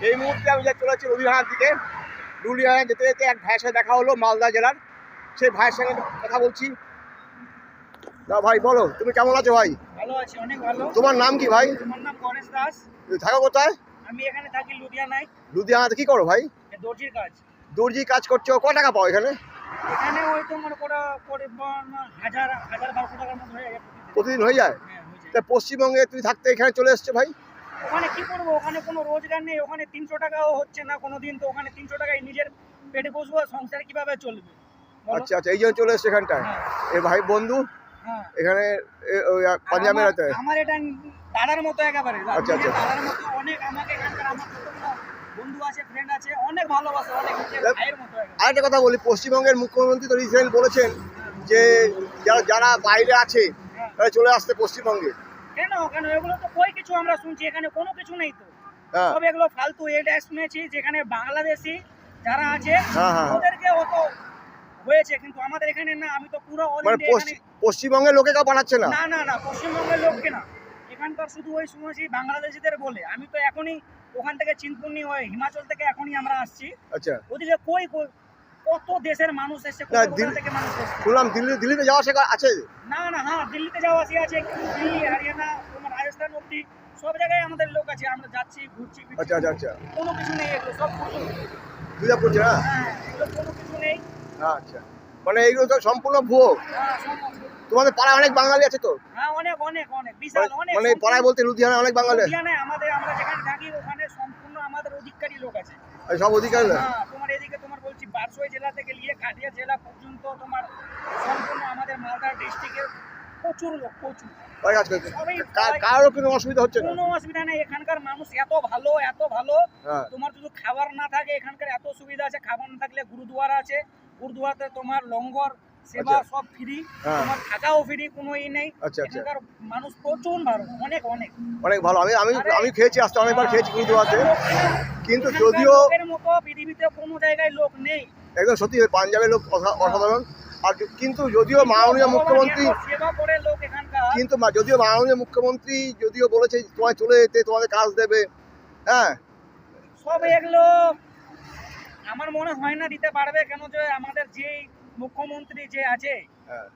এই মুহূর্তে আমি যা চলেছি লুধিয়ানার দিকে। লুধিয়ানা যেতে যেতে এক ভাইয়ের সাথে দেখা হলো মালদা জেলার। সেই ভাইয়ের সঙ্গে কথা বলছি। না ভাই বলো, তুমি কেমন আছো ভাই? ভালো আছি, অনেক ভালো। তোমার নাম কি ভাই? আমার নাম গণেশ দাস। তুমি থাকো কোথায়? আমি এখানে থাকি লুধিয়ানায়। লুধিয়ানাতে কি করো ভাই? দর্জির কাজ। দর্জি কাজ করছো, কত টাকা পাও এখানে? এখানে ওই তো মনে করো 1000-1200 টাকার মতো হয়ে যায় প্রতিদিন হয়ে যায়? হ্যাঁ, হয়ে যায়। তা পশ্চিমবঙ্গে তুমি থাকতে এখানে চলে এসছো ভাই? ওখানে কি করবো, ওখানে কোনো রোজগার নেই। ওখানে 300 টাকাও হচ্ছে না কোনোদিন। তো ওখানে 300 টাকায় নিজের পেটে বসবো, সংসার কিভাবে চলবে? আচ্ছা আচ্ছা, এই জন্য চলে এসছো এখানটায়। হ্যাঁ। এ ভাই বন্ধু হ্যাঁ। এখানে পাঞ্জাবের হাতে। আমার এটা দাদার মতো একেবারে। আচ্ছা, আচ্ছা। দাদার মতো অনেক আমাকে এখানকার আমার কতগুলো বন্ধু আছে, ফ্রেন্ড আছে, অনেক ভালোবাসে, অনেক নিজের ভাইয়ের মতো একেবারে। আরেকটা কথা বলি, পশ্চিমবঙ্গের মুখ্যমন্ত্রী তো রিসেন্ট বলেছেন যে যারা বাইরে আছে তারা চলে আসতে পশ্চিমবঙ্গে। কেন কেন এগুলো তো কই কিছু আমরা শুনছি, এখানে কোনো কিছু নেই তো। হ্যাঁ। সব এগুলো ফালতু। এটা শুনেছি যেখানে বাংলাদেশি যারা আছে হ্যাঁ, হ্যাঁ। ওদেরকে অত হয়েছে, কিন্তু আমাদের এখানে না। আমি তো পুরো অল মানে ইন্ডিয়া এখানে পশ্চিমবঙ্গের লোকে কেউ পাঠাচ্ছে না? না না না, পশ্চিমবঙ্গের লোককে না। এখানকার শুধু ওই শুনেছি বাংলাদেশিদের বলে। আমি তো এখনই ওখান থেকে চিনপুর্নি হয়ে হিমাচল থেকে এখনই আমরা আসছি। আচ্ছা। ওদিকে কই কত দেশের মানুষ এসছে, না, কোথা থেকে মানুষ এসছে। শুনলাম দিল্লিতে যাওয়া শেখা আছে। না না, হ্যাঁ দিল্লিতে যাওয়া আসি আছে, দিল্লি, হরিয়ানা, তোমার রাজস্থান অব্দি সব জায়গায় আমাদের লোক আছে। আমরা যাচ্ছি, ঘুরছি ফিরছি। আচ্ছা আচ্ছা আচ্ছা। কোনো কিছু নেই, এগুলো সব ফুটো। দুর্গা করছে না? হ্যাঁ, এগুলো কোনো কিছু নেই। আচ্ছা, মানে এইগুলো তো সম্পূর্ণ ভুয়ো। হ্যাঁ, সম্ভব। তোমাদের পাড়ায় অনেক বাঙালি আছে তো? হ্যাঁ, অনেক অনেক অনেক বিশাল অনেক। মানে পাড়ায় বলতে লুধিয়ানায় অনেক বাঙালি? লুধিয়ানায় আমরা যেখানে থাকি ওখানে সম্পূর্ণ আমাদের অধিকারী লোক আছে। সব অধিকার না? হ্যাঁ, তোমার এদিকে তোমার বলছি বারসই জেলা থেকে নিয়ে কাটিয়া জেলা পর্যন্ত তোমার সম্পূর্ণ আমাদের মালদা ডিস্ট্রিক্টের প্রচুর লোক, প্রচুর। কারোর কোনো অসুবিধা হচ্ছে না? কোনো অসুবিধা নেই। এখানকার মানুষ এত ভালো, এত ভালো। হ্যাঁ। তোমার যদি খাবার না থাকে, এখানকার এত সুবিধা আছে। খাবার না থাকলে গুরুদুয়ারা আছে, গুরুদুয়ারাতে তোমার লঙ্গর সেবা সব ফ্রি। হ্যাঁ। তোমার থাকাও ফ্রি, কোনো ই নেই। আচ্ছা, আচ্ছা। এখানকার মানুষ প্রচুর ভালো, অনেক অনেক অনেক ভালো। আমি খেয়েছি, আসতে অনেকবার খেয়েছি গুরুদুয়ারাতে। কিন্তু এখানকার যদিও লোকের মতো পৃথিবীতে কোনো জায়গায় লোক নেই। একদম সত্যি পাঞ্জাবের লোক অসাধারণ। আর কিন্তু যদিও মাননীয় মুখ্যমন্ত্রী সেবা করে লোক এখানকার। কিন্তু যদিও মাননীয় মুখ্যমন্ত্রী যদিও বলেছে তোমায় চলে যেতে, তোমাদের কাজ দেবে। হ্যাঁ, সব এগুলো আমার মনে হয় না দিতে পারবে। কেন যে আমাদের যে মুখ্যমন্ত্রী যে আছে হ্যাঁ।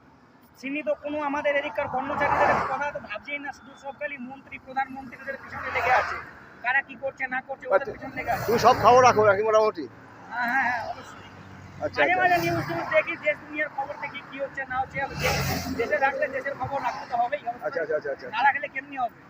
তিনি তো কোনো আমাদের এদিককার কর্মচারীদের কথা তো ভাবছেই না। শুধু সব খালি মন্ত্রী প্রধানমন্ত্রীদের পিছনে লেগে আছে। কারা কি করছে না করছে ওদের পিছনে লেগে আছে। তুমি সব খবর রাখো নাকি মোটামুটি? হ্যাঁ হ্যাঁ হ্যাঁ, অবশ্যই। আচ্ছা মাঝে আচ্ছা। মাঝে নিউজ দেখি, দেশ দুনিয়ার খবর দেখি কি হচ্ছে না হচ্ছে। দেশে রাখলে দেশের খবর রাখতে তো হবেই। আচ্ছা আচ্ছা আচ্ছা আচ্ছা। না রাখলে কেমনি হবে?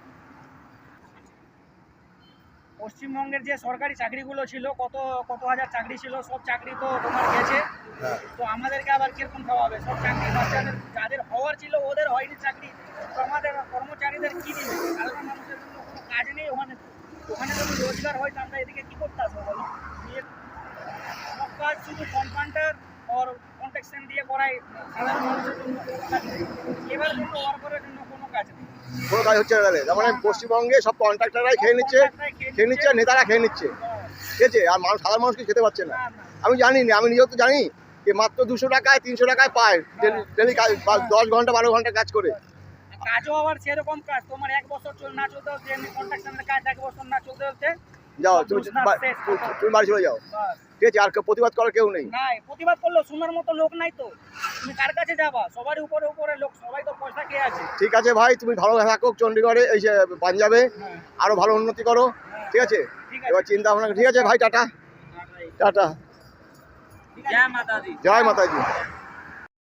পশ্চিমবঙ্গের যে সরকারি চাকরিগুলো ছিল, কত কত হাজার চাকরি ছিল, সব চাকরি তো তোমার গেছে। হ্যাঁ। তো আমাদেরকে আবার কিরকম খাওয়াবে? সব চাকরি বাচ্চাদের যাদের হওয়ার ছিল ওদের হয়নি চাকরি। তো আমাদের কর্মচারীদের কি দিবে? সাধারণ মানুষের জন্য কোনো কাজ নেই ওখানে। ওখানে যদি রোজগার হয় তো আমরা এদিকে কি করতে আসবো বলো? সব কাজ শুধু কম্পাউন্ডার আর কন্ট্রাকশন দিয়ে করাই। সাধারণ মানুষের জন্য কোনো কাজ নেই। এবার কোনো ওয়ার্কারের জন্য কোনো কাজ নেই। কোনো কাজ হচ্ছে না তাহলে? তার মানে পশ্চিমবঙ্গে সব কন্ট্রাক্টররাই খেয়ে নিচ্ছে, আর নেতারা খেয়ে নিচ্ছে। ঠিক আছে, আর সাধারণ মানুষ কিছু খেতে পাচ্ছে না। আমি জানি না, আমি নিজেও তো জানি যে মাত্র 200 টাকায় 300 টাকায় পায় ডেলি কাজ, 10 ঘন্টা 12 ঘন্টা কাজ করে। কাজও আবার সেরকম কাজ তোমার 1 বছর না চলতে হচ্ছে। এমনি কন্ট্রাকশনের কাজ 1 বছর না চলতে হচ্ছে। যাও তুমি বাড়ি চলে যাও। ঠিক আছে, আর প্রতিবাদ করার কেউ নেই? নাই, প্রতিবাদ করলেও শোনার মতো লোক নাই তো। তুমি কার কাছে যাবা? সবারই উপরে উপরে লোক, সবাই তো পয়সা খেয়ে আছে। ঠিক আছে ভাই, তুমি ভালো থাকো চণ্ডীগড়ে, এই যে পাঞ্জাবে আরো ভালো উন্নতি করো। ঠিক আছে, এবার চিন্তা ভাবনা। ঠিক আছে ভাই, টাটা টাটা। জয় মাতা দি। জয় মাতাজি।